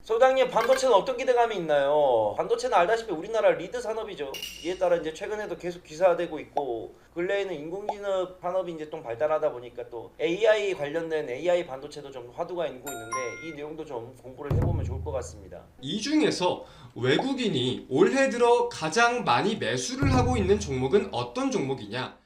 소장님, 반도체는 어떤 기대감이 있나요? 반도체는 알다시피 우리나라 리드 산업이죠. 이에 따라 이제 최근에도 계속 기사화되고 있고, 근래에는 인공지능 산업이 이제 좀 발달하다 보니까 또 AI 관련된 AI 반도체도 좀 화두가 일고 있는데, 이 내용도 좀 공부를 해보면 좋을 것 같습니다. 이 중에서 외국인이 올해 들어 가장 많이 매수를 하고 있는 종목은 어떤 종목이냐?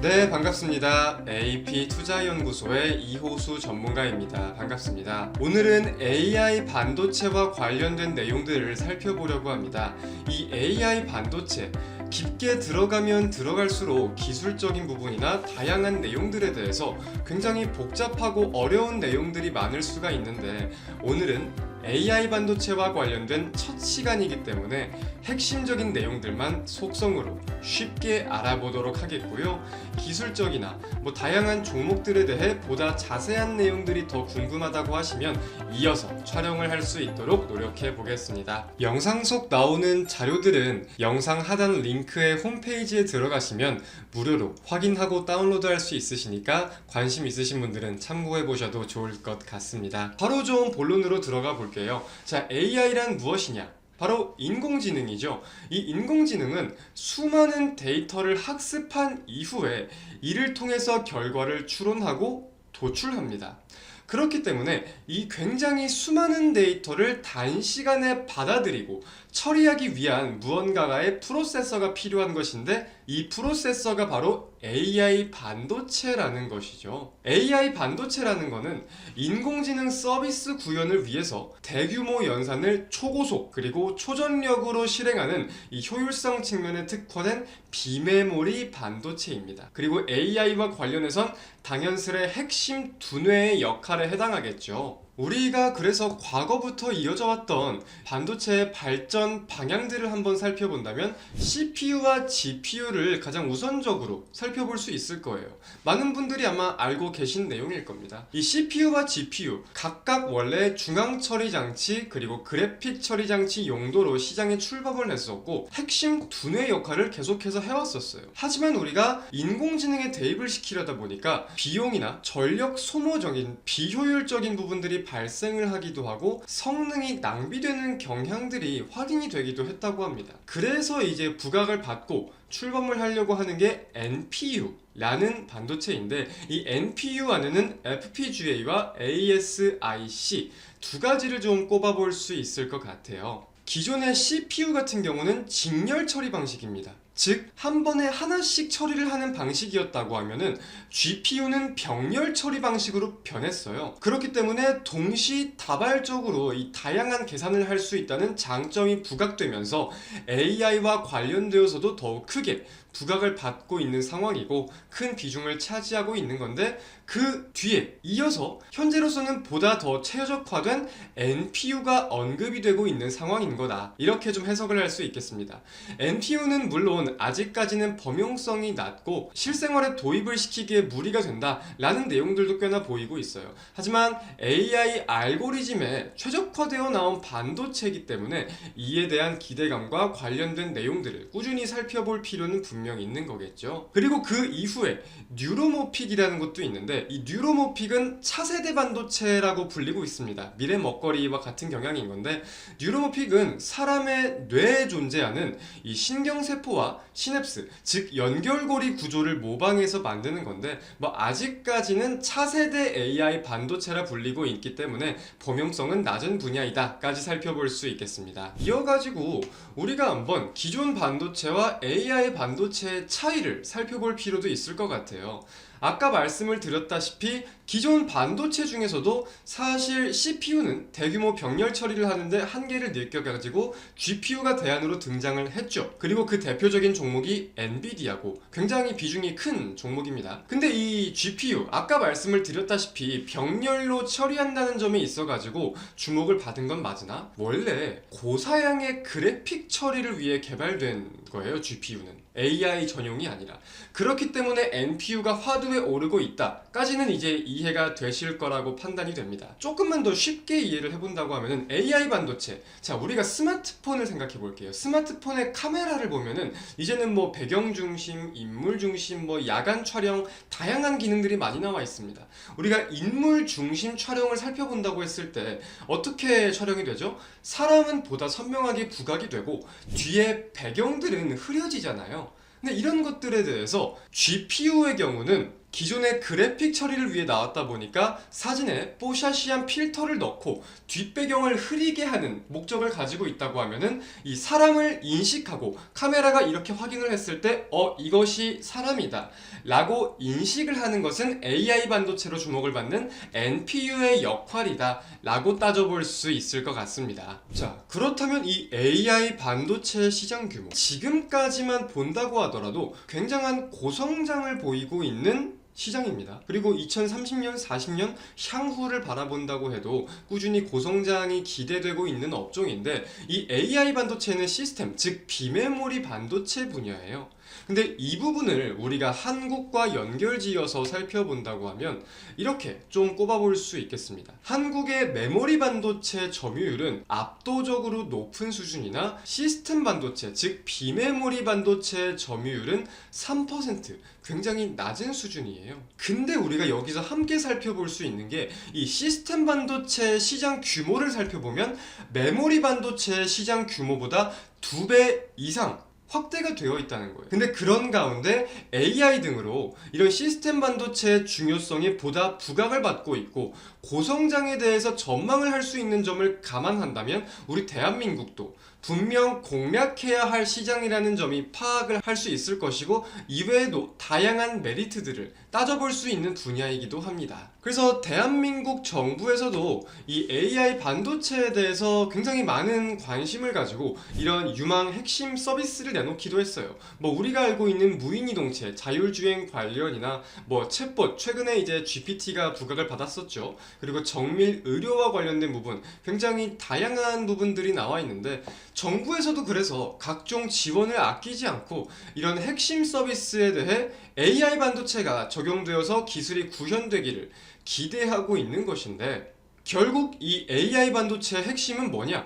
네, 반갑습니다. AP투자연구소의 이호수 전문가입니다. 반갑습니다. 오늘은 AI 반도체와 관련된 내용들을 살펴보려고 합니다. 이 AI 반도체, 깊게 들어가면 들어갈수록 기술적인 부분이나 다양한 내용들에 대해서 굉장히 복잡하고 어려운 내용들이 많을 수가 있는데, 오늘은 AI 반도체와 관련된 첫 시간이기 때문에 핵심적인 내용들만 속성으로 쉽게 알아보도록 하겠고요. 기술적이나 다양한 종목들에 대해 보다 자세한 내용들이 더 궁금하다고 하시면 이어서 촬영을 할 수 있도록 노력해 보겠습니다. 영상 속 나오는 자료들은 영상 하단 링크의 홈페이지에 들어가시면 무료로 확인하고 다운로드 할 수 있으시니까 관심 있으신 분들은 참고해 보셔도 좋을 것 같습니다. 바로 좀 본론으로 들어가 볼게요. 자, AI란 무엇이냐? 바로 인공지능이죠. 이 인공지능은 수많은 데이터를 학습한 이후에 이를 통해서 결과를 추론하고 도출합니다. 그렇기 때문에 이 굉장히 수많은 데이터를 단시간에 받아들이고 처리하기 위한 무언가의 프로세서가 필요한 것인데, 이 프로세서가 바로 AI 반도체라는 것이죠. AI 반도체라는 것은 인공지능 서비스 구현을 위해서 대규모 연산을 초고속 그리고 초전력으로 실행하는 이 효율성 측면에 특화된 비메모리 반도체입니다. 그리고 AI와 관련해선 당연스레 핵심 두뇌의 역할에 해당하겠죠. 우리가 그래서 과거부터 이어져 왔던 반도체의 발전 방향들을 한번 살펴본다면 CPU와 GPU를 가장 우선적으로 살펴볼 수 있을 거예요. 많은 분들이 아마 알고 계신 내용일 겁니다. 이 CPU와 GPU 각각 원래 중앙 처리 장치 그리고 그래픽 처리 장치 용도로 시장에 출범을 했었고 핵심 두뇌 역할을 계속해서 해왔었어요. 하지만 우리가 인공지능에 대입을 시키려다 보니까 비용이나 전력 소모적인 비효율적인 부분들이 발생을 하기도 하고 성능이 낭비되는 경향들이 확인이 되기도 했다고 합니다. 그래서 이제 부각을 받고 출범을 하려고 하는 게 NPU라는 반도체인데, 이 NPU 안에는 FPGA와 ASIC 두 가지를 좀 꼽아볼 수 있을 것 같아요. 기존의 CPU 같은 경우는 직렬 처리 방식입니다. 즉, 한 번에 하나씩 처리를 하는 방식이었다고 하면은 GPU는 병렬 처리 방식으로 변했어요. 그렇기 때문에 동시다발적으로 이 다양한 계산을 할 수 있다는 장점이 부각되면서 AI와 관련되어서도 더욱 크게 부각을 받고 있는 상황이고 큰 비중을 차지하고 있는 건데, 그 뒤에 이어서 현재로서는 보다 더 최적화된 NPU가 언급이 되고 있는 상황인 거다, 이렇게 좀 해석을 할 수 있겠습니다. NPU는 물론 아직까지는 범용성이 낮고 실생활에 도입을 시키기에 무리가 된다 라는 내용들도 꽤나 보이고 있어요. 하지만 AI 알고리즘에 최적화되어 나온 반도체이기 때문에 이에 대한 기대감과 관련된 내용들을 꾸준히 살펴볼 필요는 분명히 있는 거겠죠. 그리고 그 이후에 뉴로모픽이라는 것도 있는데, 이 뉴로모픽은 차세대 반도체라고 불리고 있습니다. 미래 먹거리와 같은 경향인 건데, 뉴로모픽은 사람의 뇌에 존재하는 이 신경세포와 시냅스, 즉 연결고리 구조를 모방해서 만드는 건데, 아직까지는 차세대 AI 반도체라 불리고 있기 때문에 범용성은 낮은 분야이다 까지 살펴볼 수 있겠습니다. 이어가지고 우리가 한번 기존 반도체와 AI 반도체의 차이를 살펴볼 필요도 있을 것 같아요. 아까 말씀을 드렸다시피 기존 반도체 중에서도 사실 CPU는 대규모 병렬 처리를 하는데 한계를 느껴가지고 GPU가 대안으로 등장을 했죠. 그리고 그 대표적인 종목이 엔비디아고 굉장히 비중이 큰 종목입니다. 근데 이 GPU 아까 말씀을 드렸다시피 병렬로 처리한다는 점에 있어가지고 주목을 받은 건 맞으나, 원래 고사양의 그래픽 처리를 위해 개발된 거예요. GPU는 AI 전용이 아니라. 그렇기 때문에 NPU가 화두 하드에 오르고 있다까지는 이제 이해가 되실 거라고 판단이 됩니다. 조금만 더 쉽게 이해를 해본다고 하면은 AI 반도체, 자 우리가 스마트폰을 생각해 볼게요. 스마트폰의 카메라를 보면은 이제는 뭐 배경 중심, 인물 중심, 뭐 야간 촬영, 다양한 기능들이 많이 나와 있습니다. 우리가 인물 중심 촬영을 살펴본다고 했을 때 어떻게 촬영이 되죠? 사람은 보다 선명하게 부각이 되고 뒤에 배경들은 흐려지잖아요. 근데 이런 것들에 대해서 GPU의 경우는 기존의 그래픽 처리를 위해 나왔다 보니까 사진에 뽀샤시한 필터를 넣고 뒷배경을 흐리게 하는 목적을 가지고 있다고 하면은 이 사람을 인식하고 카메라가 이렇게 확인을 했을 때 이것이 사람이다 라고 인식을 하는 것은 AI 반도체로 주목을 받는 NPU의 역할이다 라고 따져볼 수 있을 것 같습니다. 자, 그렇다면 이 AI 반도체 시장 규모, 지금까지만 본다고 하더라도 굉장한 고성장을 보이고 있는 시장입니다. 그리고 2030년, 40년 향후를 바라본다고 해도 꾸준히 고성장이 기대되고 있는 업종인데, 이 AI 반도체는 시스템, 즉 비메모리 반도체 분야예요. 근데 이 부분을 우리가 한국과 연결지어서 살펴본다고 하면 이렇게 좀 꼽아볼 수 있겠습니다. 한국의 메모리 반도체 점유율은 압도적으로 높은 수준이나 시스템 반도체, 즉 비메모리 반도체 점유율은 3%, 굉장히 낮은 수준이에요. 근데 우리가 여기서 함께 살펴볼 수 있는 게 이 시스템 반도체 시장 규모를 살펴보면 메모리 반도체 시장 규모보다 2배 이상 확대가 되어 있다는 거예요. 근데 그런 가운데 AI 등으로 이런 시스템 반도체의 중요성이 보다 부각을 받고 있고 고성장에 대해서 전망을 할 수 있는 점을 감안한다면 우리 대한민국도 분명 공략해야 할 시장이라는 점이 파악을 할 수 있을 것이고, 이외에도 다양한 메리트들을 따져볼 수 있는 분야이기도 합니다. 그래서 대한민국 정부에서도 이 AI 반도체에 대해서 굉장히 많은 관심을 가지고 이런 유망 핵심 서비스를 내놓기도 했어요. 뭐 우리가 알고 있는 무인이동체, 자율주행 관련이나 뭐 챗봇, 최근에 이제 GPT가 부각을 받았었죠. 그리고 정밀 의료와 관련된 부분, 굉장히 다양한 부분들이 나와 있는데, 정부에서도 그래서 각종 지원을 아끼지 않고 이런 핵심 서비스에 대해 AI 반도체가 적용되어서 기술이 구현되기를 기대하고 있는 것인데, 결국 이 AI 반도체의 핵심은 뭐냐?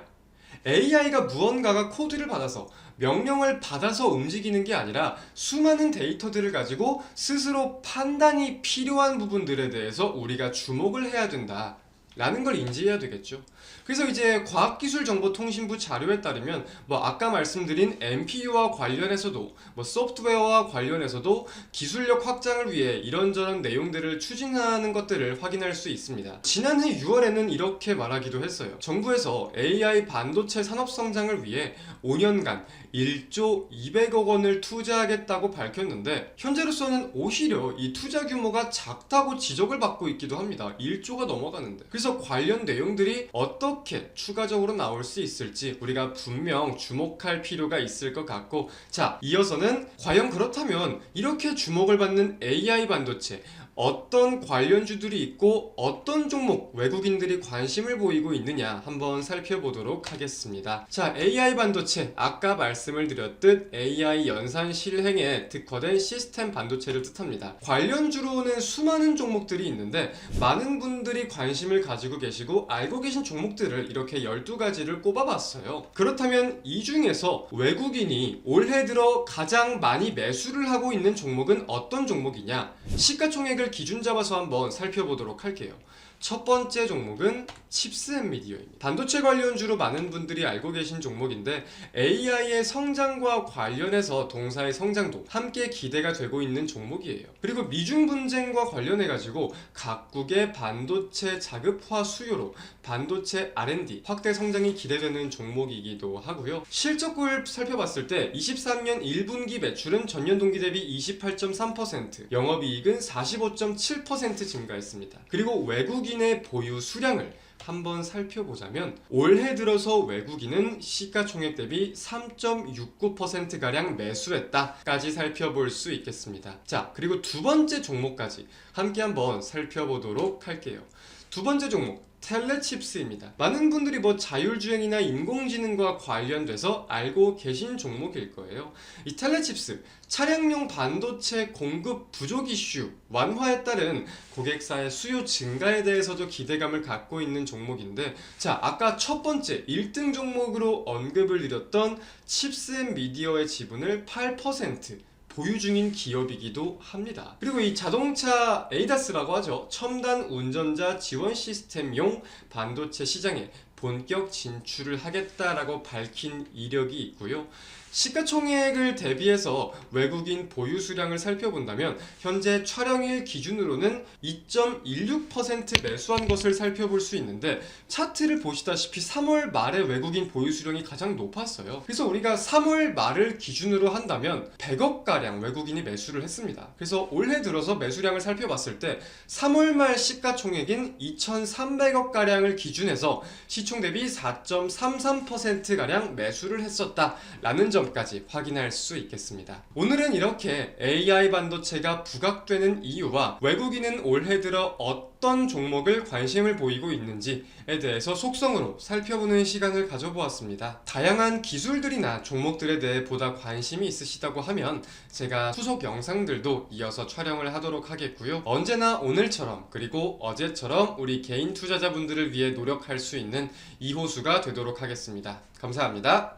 AI가 무언가가 코드를 받아서 명령을 받아서 움직이는 게 아니라 수많은 데이터들을 가지고 스스로 판단이 필요한 부분들에 대해서 우리가 주목을 해야 된다 라는 걸 인지해야 되겠죠. 그래서 이제 과학기술정보통신부 자료에 따르면 뭐 아까 말씀드린 NPU와 관련해서도 뭐 소프트웨어와 관련해서도 기술력 확장을 위해 이런저런 내용들을 추진하는 것들을 확인할 수 있습니다. 지난해 6월에는 이렇게 말하기도 했어요. 정부에서 AI 반도체 산업 성장을 위해 5년간 1조 200억 원을 투자하겠다고 밝혔는데, 현재로서는 오히려 이 투자 규모가 작다고 지적을 받고 있기도 합니다. 1조가 넘어가는데. 그래서 관련 내용들이 어떻게 추가적으로 나올 수 있을지 우리가 분명 주목할 필요가 있을 것 같고, 자, 이어서는 과연 그렇다면 이렇게 주목을 받는 AI 반도체, 어떤 관련주들이 있고 어떤 종목 외국인들이 관심을 보이고 있느냐 한번 살펴보도록 하겠습니다. 자, AI 반도체, 아까 말씀을 드렸듯 AI 연산 실행에 특화된 시스템 반도체를 뜻합니다. 관련주로는 수많은 종목들이 있는데 많은 분들이 관심을 가지고 계시고 알고 계신 종목들을 이렇게 12가지를 꼽아봤어요. 그렇다면 이 중에서 외국인이 올해 들어 가장 많이 매수를 하고 있는 종목은 어떤 종목이냐? 시가총액을 기준 잡아서 한번 살펴보도록 할게요. 첫 번째 종목은 칩스앤미디어입니다. 반도체 관련주로 많은 분들이 알고 계신 종목인데, AI의 성장과 관련해서 동사의 성장도 함께 기대가 되고 있는 종목이에요. 그리고 미중 분쟁과 관련해가지고 각국의 반도체 자급화 수요로 반도체 R&D 확대 성장이 기대되는 종목이기도 하고요. 실적을 살펴봤을 때 23년 1분기 매출은 전년 동기 대비 28.3%, 영업이익은 45.7% 증가했습니다. 그리고 외국인의 보유 수량을 한번 살펴보자면 올해 들어서 외국인은 시가총액 대비 3.69%가량 매수했다까지 살펴볼 수 있겠습니다. 자, 그리고 두 번째 종목까지 함께 한번 살펴보도록 할게요. 두 번째 종목, 텔레칩스입니다. 많은 분들이 자율주행이나 인공지능과 관련돼서 알고 계신 종목일 거예요. 이 텔레칩스, 차량용 반도체 공급 부족 이슈 완화에 따른 고객사의 수요 증가에 대해서도 기대감을 갖고 있는 종목인데, 자, 아까 첫 번째 1등 종목으로 언급을 드렸던 칩스앤미디어의 지분을 8% 보유 중인 기업이기도 합니다. 그리고 이 자동차 ADAS라고 하죠. 첨단 운전자 지원 시스템용 반도체 시장에 본격 진출을 하겠다라고 밝힌 이력이 있고요. 시가총액을 대비해서 외국인 보유 수량을 살펴본다면 현재 촬영일 기준으로는 2.16% 매수한 것을 살펴볼 수 있는데, 차트를 보시다시피 3월 말에 외국인 보유 수량이 가장 높았어요. 그래서 우리가 3월 말을 기준으로 한다면 100억가량 외국인이 매수를 했습니다. 그래서 올해 들어서 매수량을 살펴봤을 때 3월 말 시가총액인 2,300억가량을 기준해서 시총 대비 4.33%가량 매수를 했었다라는 점까지 확인할 수 있겠습니다. 오늘은 이렇게 AI 반도체가 부각되는 이유와 외국인은 올해 들어 어떤 종목을 관심을 보이고 있는지에 대해서 속성으로 살펴보는 시간을 가져보았습니다. 다양한 기술들이나 종목들에 대해 보다 관심이 있으시다고 하면 제가 후속 영상들도 이어서 촬영을 하도록 하겠고요. 언제나 오늘처럼 그리고 어제처럼 우리 개인 투자자분들을 위해 노력할 수 있는 이호수가 되도록 하겠습니다. 감사합니다.